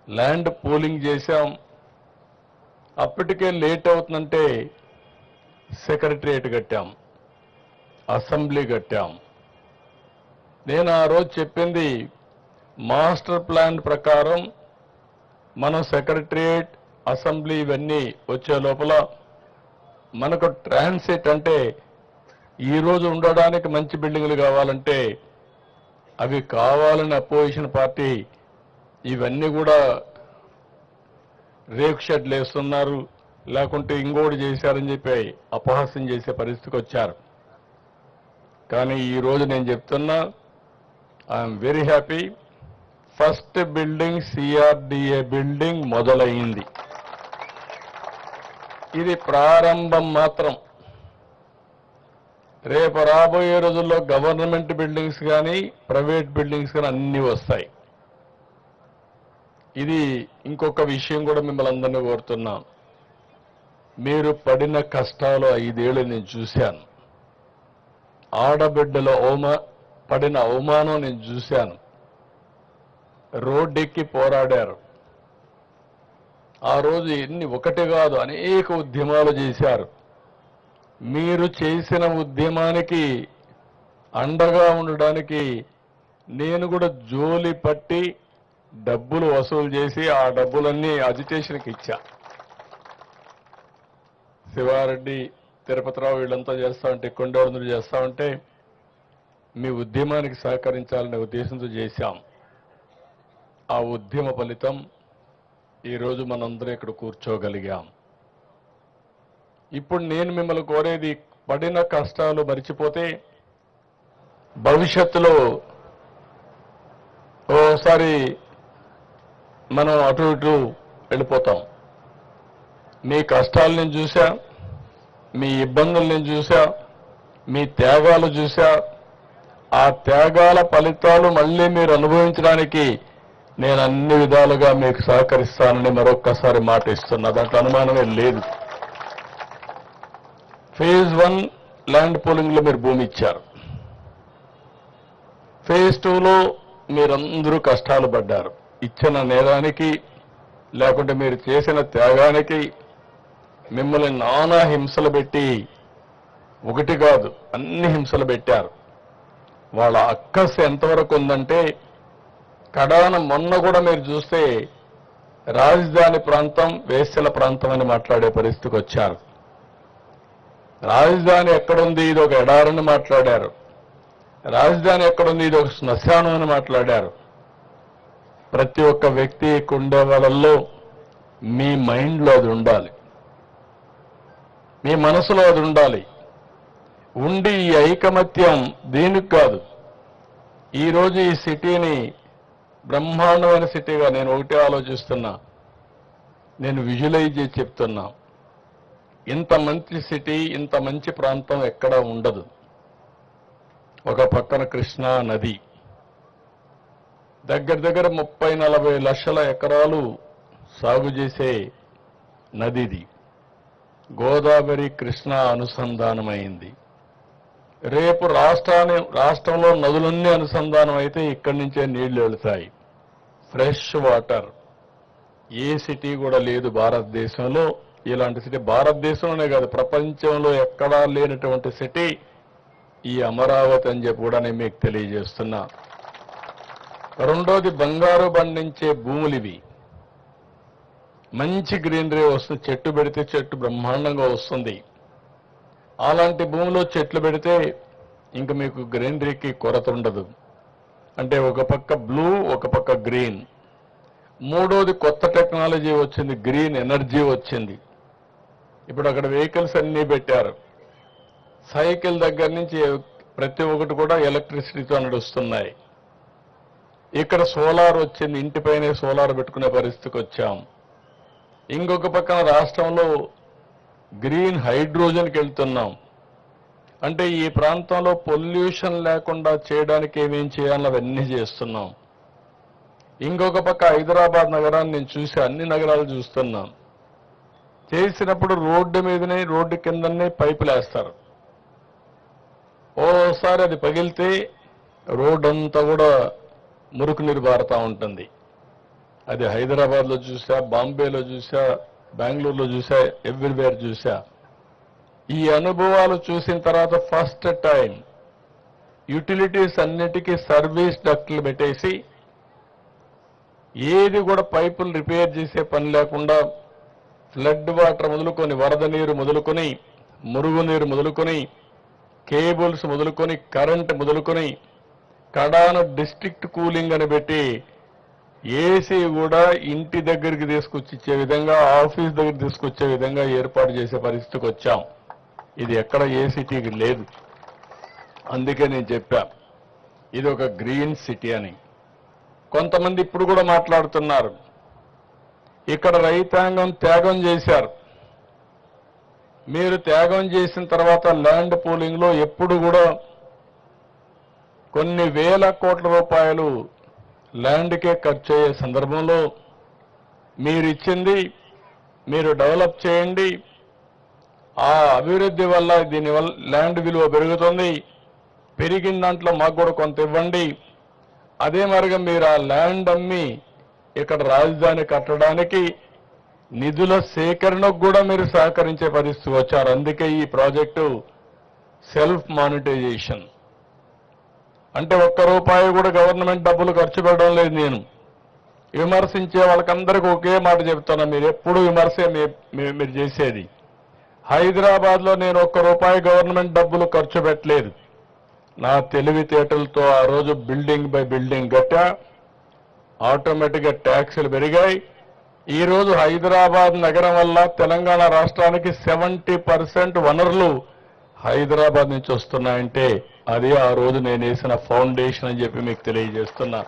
Land pooling చేశాం. అప్పటికే late అవుతుందంటే సెక్రటరియట్ కట్టాం, అసెంబ్లీ కట్టాం. నేను ఆ రోజు చెప్పింది మాస్టర్ ప్లాన్ ప్రకారం మనం సెక్రటరియట్, అసెంబ్లీ ఇవన్నీ వచ్చే లోపల మనకు ట్రాన్సిట్ అంటే ఈరోజు ఉండడానికి మంచి బిల్డింగులు కావాలంటే అవి కావాలని అపోజిషన్ పార్టీ ఇవన్నీ కూడా రేకు షెడ్లు వేస్తున్నారు, లేకుంటే ఇంకోటి చేశారని చెప్పి అపహాస్యం చేసే పరిస్థితికి వచ్చారు. కానీ ఈరోజు నేను చెప్తున్నా, I'm very happy. First building CRDA building మొదలైంది. ఇది ప్రారంభం మాత్రం. రేపు రాబోయే రోజుల్లో గవర్నమెంట్ బిల్డింగ్స్ కానీ ప్రైవేట్ బిల్డింగ్స్ కానీ అన్నీ వస్తాయి. ఇది ఇంకొక విషయం కూడా మిమ్మల్ని అందరినీ కోరుతున్నాం. మీరు పడిన కష్టాలు 5 ఏళ్ళు నేను చూశాను. ఆడబిడ్డల పడిన అవమానం నేను చూశాను. రోడ్డెక్కి పోరాడారు. ఆ రోజు ఎన్ని ఒకటి కాదు అనేక ఉద్యమాలు చేశారు. మీరు చేసిన ఉద్యమానికి అండగా ఉండడానికి నేను కూడా జోలి పట్టి డబ్బులు వసూలు చేసి ఆ డబ్బులన్నీ అజిటేషన్కి ఇచ్చా. శివారెడ్డి, తిరుపతిరావు వీళ్ళంతా చేస్తా ఉంటే, కొండవరందరూ చేస్తా ఉంటే మీ ఉద్యమానికి సహకరించాలనే ఉద్దేశంతో చేశాం. ఆ ఉద్యమ ఫలితం ఈరోజు మనందరం ఇక్కడ కూర్చోగలిగాం. ఇప్పుడు నేను మిమ్మల్ని కోరేది, పడిన కష్టాలు మరిచిపోతే భవిష్యత్తులో ఓసారి మనం అటు ఇటు వెళ్ళిపోతాం. మీ కష్టాలు నేను చూశా, మీ ఇబ్బందులు నేను చూశా, మీ త్యాగాలు చూశా. ఆ త్యాగాల ఫలితాలు మళ్ళీ మీరు అనుభవించడానికి నేను అన్ని విధాలుగా మీకు సహకరిస్తానని మరొక్కసారి మాట ఇస్తున్నా. దాంట్లో అనుమానమే లేదు. ఫేజ్ 1 ల్యాండ్ పూలింగ్లో మీరు భూమి ఇచ్చారు. ఫేజ్ 2లో మీరందరూ కష్టాలు పడ్డారు. ఇచ్చిన నేరానికి లేకుంటే మీరు చేసిన త్యాగానికి మిమ్మల్ని నానా హింసలు పెట్టి, ఒకటి కాదు అన్ని హింసలు పెట్టారు. వాళ్ళ అక్కస్ ఎంతవరకు ఉందంటే, కడాన మొన్న కూడా మీరు చూస్తే రాజధాని ప్రాంతం వేశ్యల ప్రాంతం అని మాట్లాడే పరిస్థితికి వచ్చారు. రాజధాని ఎక్కడుంది, ఇది ఒక ఎడారని మాట్లాడారు. రాజధాని ఎక్కడుంది, ఇది ఒక శ్మశానం అని మాట్లాడారు. ప్రతి ఒక్క వ్యక్తి ఉండే వాళ్ళల్లో మీ మైండ్లో అది ఉండాలి, మీ మనసులో అది ఉండాలి. ఉండి ఈ ఐకమత్యం దీనికి కాదు. ఈరోజు ఈ సిటీని బ్రహ్మాండమైన సిటీగా నేను ఒకటే ఆలోచిస్తున్నా, నేను విజువలైజ్ చేసి చెప్తున్నా. ఇంత మంచి సిటీ, ఇంత మంచి ప్రాంతం ఎక్కడా ఉండదు. ఒక పక్కన కృష్ణా నది, దగ్గర దగ్గర 30-40 లక్షల ఎకరాలు సాగు చేసే నదిది. గోదావరి కృష్ణా అనుసంధానమైంది. రేపు రాష్ట్రంలో నదులన్నీ అనుసంధానం అయితే ఇక్కడి నుంచే నీళ్లు వెళతాయి. Fresh water. ఏ సిటీ కూడా లేదు భారతదేశంలో ఇలాంటి సిటీ. భారతదేశంలోనే కాదు, ప్రపంచంలో ఎక్కడా లేనటువంటి సిటీ ఈ అమరావతి అని చెప్పి కూడా నేను మీకు తెలియజేస్తున్నా. రెండోది, బంగారు పండించే భూములు ఇవి. మంచి గ్రీనరీ వస్తుంది. చెట్టు పెడితే చెట్టు బ్రహ్మాండంగా వస్తుంది. అలాంటి భూమిలో చెట్లు పెడితే ఇంక మీకు గ్రీనరీకి కొరత ఉండదు. అంటే ఒక పక్క బ్లూ, ఒక పక్క గ్రీన్. మూడోది, కొత్త టెక్నాలజీ వచ్చింది, గ్రీన్ ఎనర్జీ వచ్చింది. ఇప్పుడు అక్కడ వెహికల్స్ అన్నీ పెట్టారు. సైకిల్ దగ్గర నుంచి ప్రతి ఒక్కటి కూడా ఎలక్ట్రిసిటీతో నడుస్తున్నాయి. ఇక్కడ సోలార్ వచ్చింది, ఇంటిపైనే సోలార్ పెట్టుకునే పరిస్థితికి వచ్చాం. ఇంకొక పక్కన రాష్ట్రంలో గ్రీన్ హైడ్రోజన్కి వెళ్తున్నాం. అంటే ఈ ప్రాంతంలో పొల్యూషన్ లేకుండా చేయడానికి ఏమేం చేయాలో అవన్నీ చేస్తున్నాం. ఇంకొక పక్క హైదరాబాద్ నగరాన్ని నేను చూసి అన్ని నగరాలు చూస్తున్నాం. చేసినప్పుడు రోడ్డు మీదనే, రోడ్డు కిందనే పైపులు వేస్తారు. ఓసారి అది పగిలితే రోడ్డు అంతా కూడా మురుకు నీరు బారుతూ ఉంటుంది. అది హైదరాబాద్లో చూసా, బాంబేలో చూసా, బెంగళూరులో చూసా, ఎవ్రీవేర్ చూసా. ఈ అనుభవాలు చూసిన తర్వాత ఫస్ట్ టైం యుటిలిటీస్ అన్నిటికీ సర్వీస్ డక్ట్లు పెట్టేసి ఏది కూడా పైపులు రిపేర్ చేసే పని లేకుండా ఫ్లడ్ వాటర్ మొదలుకొని, వరద నీరు మొదలుకొని, మురుగునీరు మొదలుకొని, కేబుల్స్ మొదలుకొని, కరెంట్ మొదలుకొని, కడాను డిస్ట్రిక్ట్ కూలింగ్ అని పెట్టి ఏసీ కూడా ఇంటి దగ్గరికి తీసుకొచ్చి ఇచ్చే విధంగా, ఆఫీస్ దగ్గర తీసుకొచ్చే విధంగా ఏర్పాటు చేసే పరిస్థితికి వచ్చాం. ఇది ఎక్కడ ఏ సిటీకి లేదు. అందుకే నేను చెప్పా ఇది ఒక గ్రీన్ సిటీ అని. కొంతమంది ఇప్పుడు కూడా మాట్లాడుతున్నారు, ఇక్కడ రైతాంగం త్యాగం చేశారు. మీరు త్యాగం చేసిన తర్వాత ల్యాండ్ పూలింగ్లో ఎప్పుడు కూడా కొన్ని వేల కోట్ల రూపాయలు ల్యాండ్కే ఖర్చు అయ్యే సందర్భంలో మీరిచ్చింది మీరు డెవలప్ చేయండి, ఆ అభివృద్ధి వల్ల దీనివల్ల ల్యాండ్ విలువ పెరుగుతుంది, పెరిగిన దాంట్లో మాకు కూడా కొంత ఇవ్వండి, అదే మరిగా మీరు ఆ ల్యాండ్ అమ్మి ఇక్కడ రాజధాని కట్టడానికి నిధుల సేకరణకు కూడా మీరు సహకరించే పరిస్థితి వచ్చారు. అందుకే ఈ ప్రాజెక్టు సెల్ఫ్ మానిటైజేషన్. అంటే ఒక్క రూపాయి కూడా గవర్నమెంట్ డబ్బులు ఖర్చు పెట్టడం లేదు. నేను విమర్శించే వాళ్ళకందరికీ ఒకే మాట చెప్తున్నా, మీరు ఎప్పుడు విమర్శే మీరు చేసేది. హైదరాబాద్లో నేను ఒక్క రూపాయి గవర్నమెంట్ డబ్బులు ఖర్చు పెట్టలేదు. నా తెలివితేటలతో ఆ రోజు బిల్డింగ్ బై బిల్డింగ్ కట్టా, ఆటోమేటిక్గా ట్యాక్సులు పెరిగాయి. ఈరోజు హైదరాబాద్ నగరం వల్ల తెలంగాణ రాష్ట్రానికి 70% వనరులు హైదరాబాద్ నుంచి వస్తున్నాయంటే అది ఆ రోజు నేను వేసిన ఫౌండేషన్ అని చెప్పి మీకు తెలియజేస్తున్నా.